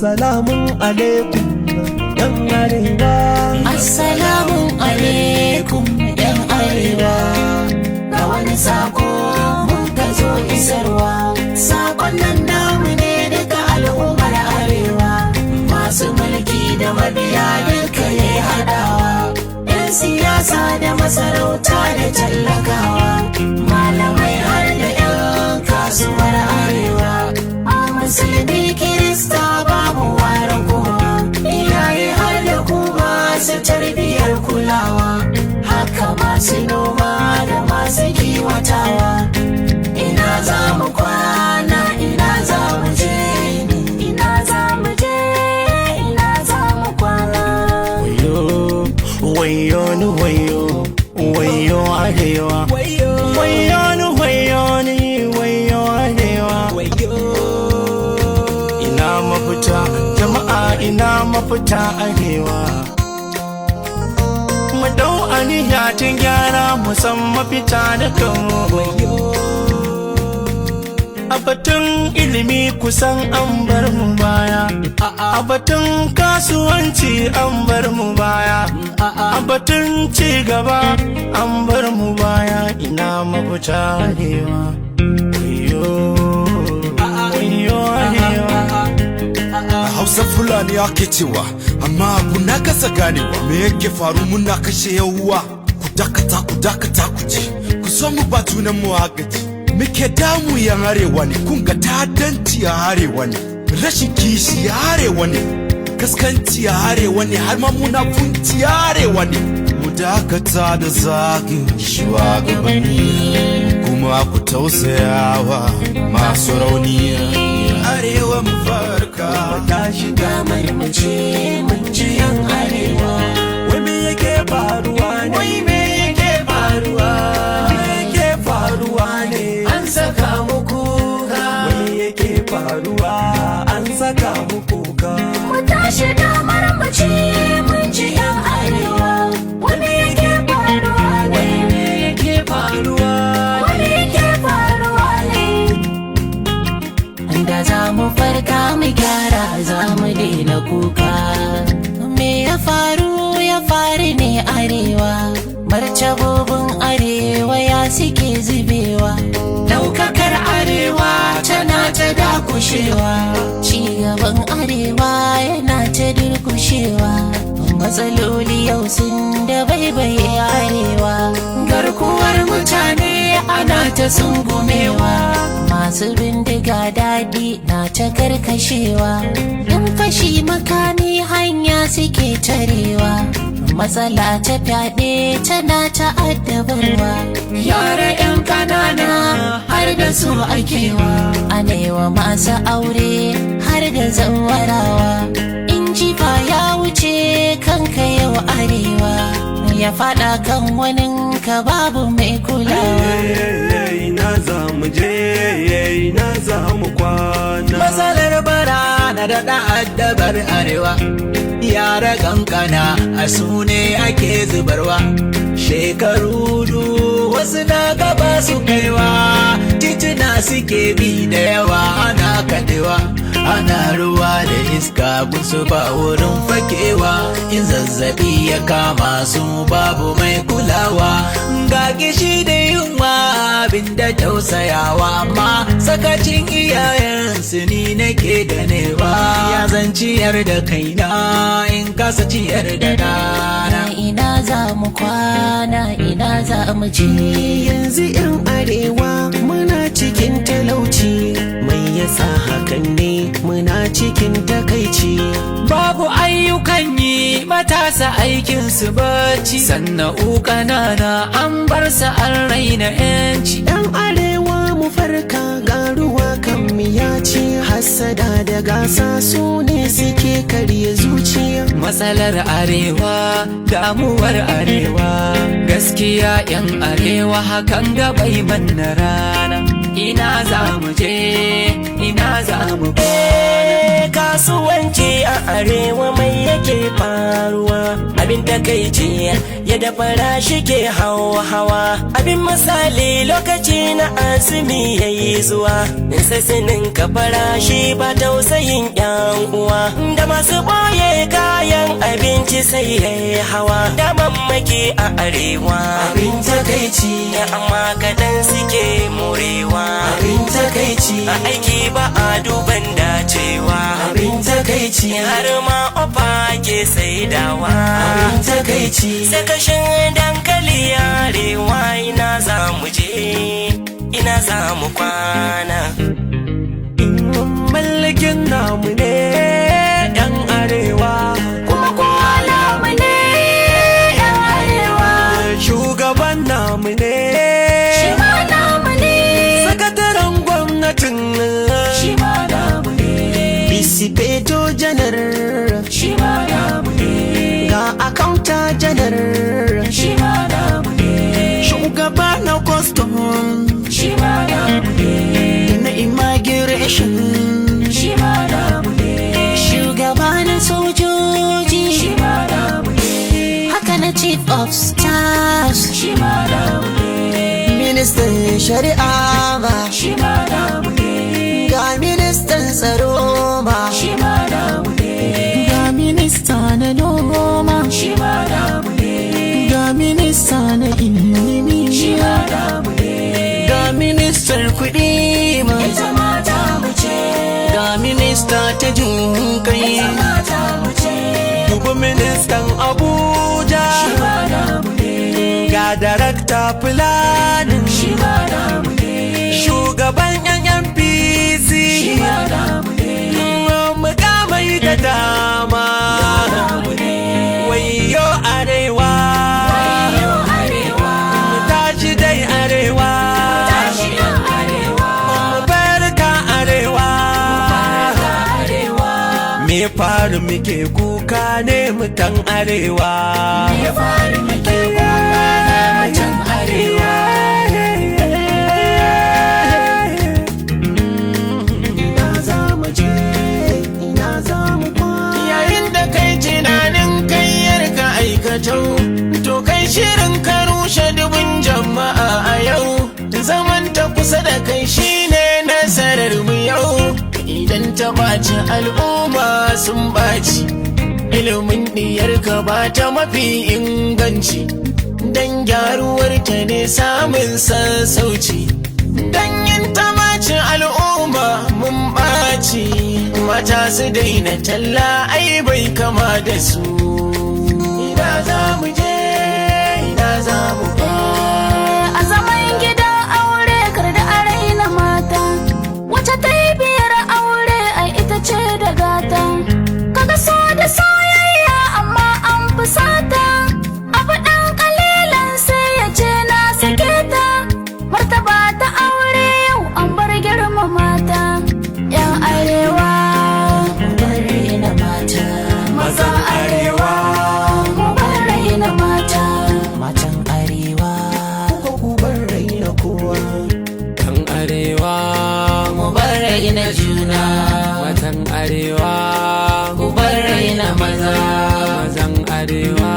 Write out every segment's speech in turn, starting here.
Assalamun alaikum yan arewa. Assalamun alaikum yan arewa. Ga wani sako mun ka zo isarwa. Sakon nan namu ne daga al'ummar arewa. Masu mulki da mabiya duka ne haɗawa. 'Yan siyasa da masarauta da tallakawa. Malamai har da 'yan kasuwar arewa. Musulmi Kirista babu ware kowa. Iyaye har da ku masu tarbiyyar kulawa. Haka masu noma da masu kiwatawa. Ina za mu kwana, ina za mu je, ina za mu je, ina za mu kwana. Wayo, wayo ni wayo, wayo arewa. Wayo ni wayo ni wayo arewa. Ina mafita, jama'a ina mafita arewa. Mu dau aniya tun gyara mu san mafita da kanmu. A batun ilimi kusan an bar mu baya, a batun kasuwanci an bar mu baya, a batun ci gaba an bar mu baya. Ina mafita arewa. Wayo, wayo arewa. Hausa Fulani ake cewa, amma abu na kasa ganewa. Me yake faru muna kashe yawuwa? Ku dakata ku ji, ku so mu ba junan mu agaji. Muke damu yan arewa ne, kun ga ta'addanci a arewa ne, rashin kishi a arewa ne, kaskanci a arewa ne, har ma munafunci a arewa ne. Mu dakata da zagin shugabanni, kuma ku tausayawa masu rauni. Arewa mu farka, Ta shiga Marmace mun ji yan arewa. wai me yake faruwa ne? Wai me yake faruwa? Me yake faruwa ne? An saka mu kuka. Me yake faruwa? An saka mu kuka. Mu tashi da marmace mun ji yan arewa. Wani yake faruwa ne? Me yake faruwa? Wani yake faruwa ne? Da za mu farka mu gyara za mu daina kuka. Me ya faru ne arewa. Martabobin arewa ya suke zubewa. Daukakar arewa tana ta dakushewa. Cigaban arewa yana ta durkushewa. Matsaloli yau sun da baibaye arewa. Garkuwar mutane ana ta sungumewa. Masu bindiga daɗi na ta karkashewa. Yan fashi makami hanya suke tarewa. Matsala ta fyaɗe tana ta addabarwa. Yara 'yan ƙanana har da su akewa. Anewa masu aure har da zawarawa. In jifa ya wuce kanka yau arewa. Ya faɗa kan waninka babu mai kulawa. Ina za mu je, ina za mu kwana. Matsalar bara na daɗa addabar arewa. Yara kankana a su ne ake zubarwa. Shekaru wasu na gaba su kaiwa. Tituna suke bi da yawa ana kadewa. Ana ruwa da iska gusu ba wurin fakewa. In zazzabi ya kama su babu mai kulawa. Ga kishi da yunwa abinda tausayawa, amma sakacin iyayensu ni nake ganewa. Ya zan ciyar da kaina in kasa ciyar da dana. Ina za mu kwana, ina za mu je. Yanzu 'yan arewa muna cikin talauci. Mai yasa hakan ne? Muna cikin takaici. Babu ayyukan yi, matasa aikinsu bacci. Sanna'u ƙanana an bar su an raina 'yanci. 'Yan arewa mu farka, ga ruwa kan miyaci. Hassada da gasa su ne suke karya zuciya. Matsalar arewa, damuwar arewa, gaskiya 'yan arewa hakan gabai manna rana. Ina za mu je, ina za mu Kasuwanci a arewa mai yake faruwa. Abin takaici yadda farashi ke hawa. Abin misali lokacin lokaci na azumi yayi zuwa sassinin ka farashi ba tausayin yan uwa da masu boye kayan abinci sai yayi hawa da mamaki a arewa abin takaici, amma kadan suke morewa abin takaici, a aiki ba a duban dacewa abin takaici, har ma ofa ke saidawa abin takaici, sakashin dankali arewa ina za mu je ina za mu kwana mallakin namu ne yan arewa, kuma kowa namu ne yan arewa, shugaban namu ne, shi ma namu ne, sakataren gwamnatin, shi ma namu ne, Bisipeto janar, shi ma namu ne, ga akaunta janar, shi ma namu ne, shugaba na custom, shi ma namu ne, na immigration, shi ma namu ne, shugaba na sojoji shi ma namu ne, haka na chief of staff shi ma namu ne, ministan shari'a ma, shi ma namu ne, ga ministan tsaro ma, shi ma namu ne, ga minista na noma, shi ma namu ne, ga minista na ilimi, shi ma namu ne, ga ministar kuɗi ma, ita ma tamu ce, ga minista ta jin kai, ita ma tamu ce, dubu ministan Abuja, shi ma namu ne, ga darakta fulanin, shi ma namu ne, shugaban yan NPC, shi ma namu ne, mukamai da dama, namu ne, wayo arewa, wayo arewa, mu tashi dai arewa, tashi yan arewa, mu barka arewa, barka arewa, me faru muke kuka ne mutan arewa, ya fari muke kuka na mutan arewa, ina za mu je, ina za mu kwana. Yayin da kai tunanin kayyar ka aikatau, to kai shirin ka rushe dubun jama'a a yau. Zaman ta kusa da kai shine nasarar mu yau. Idan ta ɓaci al'umma sun ɓaci, ilimin diyar ka ba ta mafi inganci. Dan gyaruwar ta ne samun sassauci. Dan yin ta ɓaci al'umma mun ɓaci. Mata su daina talla ai bai kama da su. Ina za mu je, ina za mu a zaman gidan aure kar da a raina mata, wacce ta yi biyar aure a ita ce da gata, kaga so da soyayya amma an fusata, abu ɗan ƙalilan sai ya ce na sake ta, martaba ta aure yau an bar girma mata, yan arewa mu bar raina mata, maza arewa mu bar raina mata, matan arewa ko ku bar raina kowa. Kan arewa mu bar raina juna matan arewa ku bar raina maza mazan arewa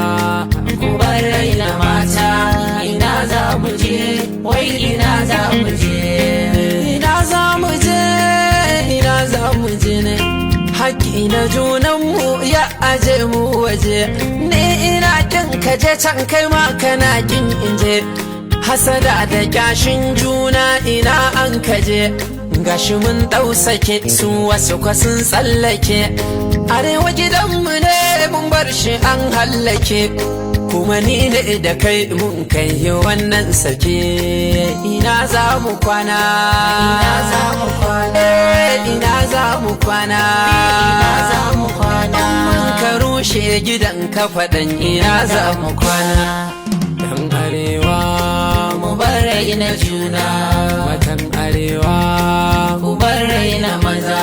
ku bar raina mata ina za mu je wai ina za mu je ina za mu je ina za mu je ne haƙƙi na junanmu ya aje mu waje ni ina kin kaje can kai ma kana kin inje hasada da kyashin juna ina an kaje gashi mun ɗausake su wasu kwasun tsallake arewa gidanmu ne mun bar shi an hallake kuma ni ne da kai mun kai wannan sake ina za mu kwana ina za mu kwana ina za mu kwana ina za mu kwana mun ka rushe gidan ka faɗan ina za mu kwana dan arewa mu bar raina juna matan arewa ku bar raina maza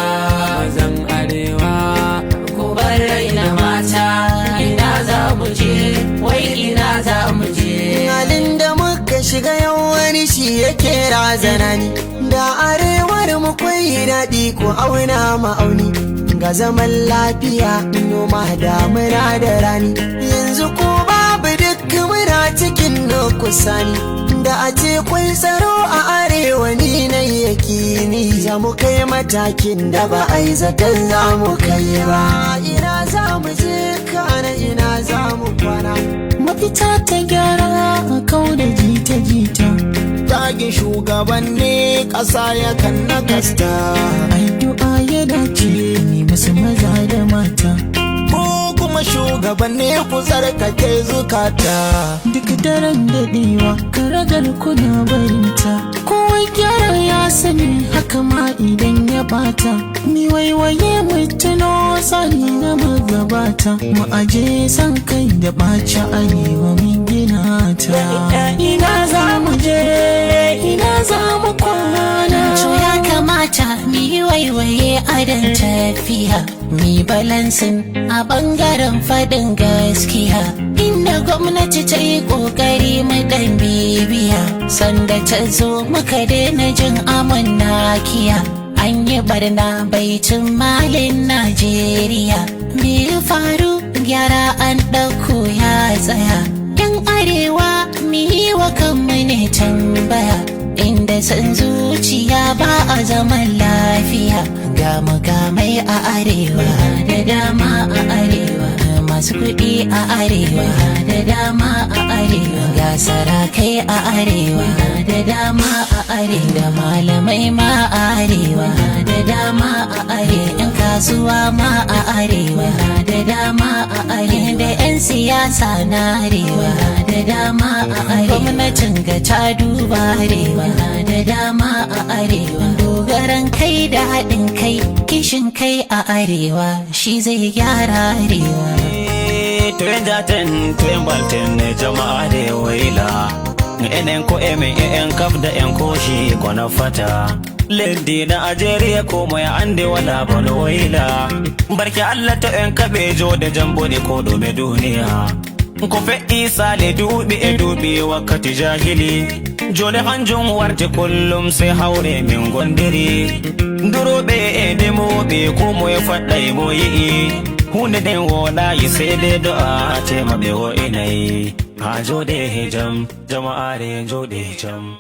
mazan arewa ku bar raina mata ina za mu je wai ina za mu je Halin da muka shiga yau wani shi yake razana ni. Da arewar mu kwai daɗi ko auna ma'auni. Ga zaman lafiya noma damuna da rani. Yanzu ko babu duk muna cikin na kusani. da a ce kun tsaro a arewa ni na yakini za mu kai matakin da ba a yi zaton za mu kai ba. Ina za mu je kana ina za mu kwana, mafita ta gyara a kau da jita-jita. Tagin shugabanni ƙasa ya kan nakasta, Addu'a ya dace ni musu maza da mata. ko kuma shugabanni ku tsarkake zukata. Duk daren daɗewa karagar kuna barinta, kowa gyara ya sani haka ma idan ya bata. Ni waiwaye mutuno tsari na magabata, mu aje san kai da ɓaci arewa mun gina ta. Ina za mu je, ina za mu kwana. To ya kamata mi waiwaye adon tafiya, mi balansin a bangaren faɗin gaskiya. Inda gwamnati ta yi ƙoƙari mu ɗan bibiya, sanda ta zo muka daina jin amon nakiya. An yi barna baitin malin Najeriya, me ya faru gyara an ɗauko ya tsaya. Yan arewa mu yi wa kanmu ne tambaya, inda san zuciya ba a zaman lafiya. Ga mukamai a arewa da dama a arewa, masu kuɗi a arewa da dama a arewa, ga sarakai a arewa da dama a arewa, da malamai ma a arewa da dama a arewa, 'yan kasuwa ma a arewa da dama a arewa, da 'yan siyasa na arewa da dama a arewa. Gwamnatin ga ta duba arewa da dama a arewa, dogaran kai da haɗin kai, kishin kai a arewa shi zai gyara arewa. Tuyen jaten tuyen balten jama'a da waila, enen ko emen en kaf da en koshi kona fata. Leddi na Ajeriya ko mai ande wala bano waila, barki Allah ta en kabejo da jambo ne ko dome duniya. Ko fe isa le dubi e dubi wakkati jahili, jone hanjum warte kullum sai haure min gondiri. Durobe e demobe ko moye faɗɗai moyi, hunde den wola yi sai dai do'a ce maɓe wo inayi. Ha jode jam jama'are jode jam.